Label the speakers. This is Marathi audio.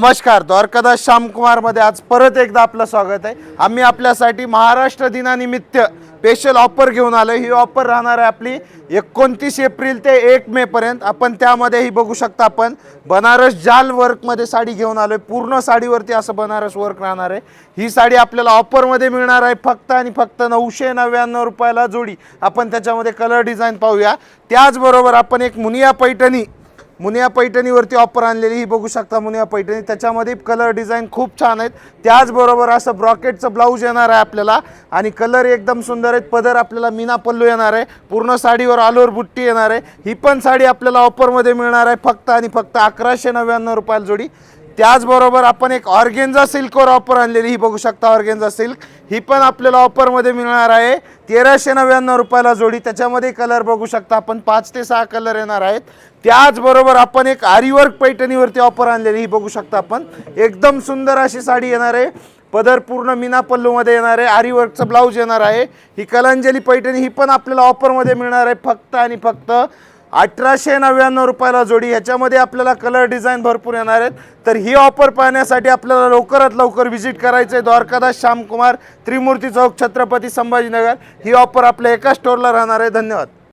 Speaker 1: नमस्कार, द्वारकादास श्यामकुमार मध्ये आज परत एकदा आपलं स्वागत आहे। आम्ही आपल्यासाठी महाराष्ट्र दिनानिमित्त स्पेशल ऑफर घेऊन आलो। ही ऑफर राहणार आहे आपली 29 एप्रिल ते 1 मे पर्यंत। आपण त्यामध्ये ही बघू शकता, आपण बनारस जाल वर्क मध्ये साडी घेऊन आलोय। पूर्ण साडीवरती असं बनारस वर्क राहणार आहे। ही साडी आपल्याला ऑफर मध्ये मिळणार आहे फक्त आणि फक्त 999 रुपयाला जोडी। आपण त्याच्यामध्ये कलर डिझाइन पाहूया। त्याचबरोबर आपण एक मुनिया पैठणीवरती ऑफर आणलेली ही बघू शकता। मुनिया पैठणी, त्याच्यामध्ये कलर डिझाइन खूप छान आहेत। त्याचबरोबर असं ब्रॉकेटचं ब्लाऊज येणार आहे आपल्याला आणि कलर एकदम सुंदर आहेत। पदर आपल्याला मीना पल्लू येणार आहे। पूर्ण साडीवर ऑल ओव्हर बुट्टी येणार आहे। ही पण साडी आपल्याला ऑफरमध्ये मिळणार आहे फक्त आणि फक्त 1199 रुपयाला जोडी। त्याचबरोबर आपण एक ऑर्गेन्झा सिल्कवर ऑफर आणलेली ही बघू शकता। ऑर्गेन्झा सिल्क ही पण आपल्याला ऑफरमध्ये मिळणार आहे 1399 रुपयाला जोडी। त्याच्यामध्ये कलर बघू शकता आपण 5 ते 6 कलर येणार आहेत। त्याचबरोबर आपण एक आरीवर्क पैठणीवरती ऑफर आणलेली ही बघू शकता आपण। एकदम सुंदर अशी साडी येणार आहे। पदर पूर्ण मीना पल्लूमध्ये येणार आहे। आरीवर्कचं ब्लाऊज येणार आहे। ही कलांजली पैठणी ही पण आपल्याला ऑफरमध्ये मिळणार आहे फक्त आणि फक्त 1899 रुपयाला जोडी। ह्याच्यामध्ये आपल्याला कलर डिझाइन भरपूर येणार आहेत। तर ही ऑफर पाहण्यासाठी आपल्याला लवकरात लवकर व्हिजिट करायचं आहे द्वारकादास श्यामकुमार, त्रिमूर्ती चौक, छत्रपती संभाजीनगर। ही ऑफर आपल्या एका स्टोरला राहणार आहे। धन्यवाद।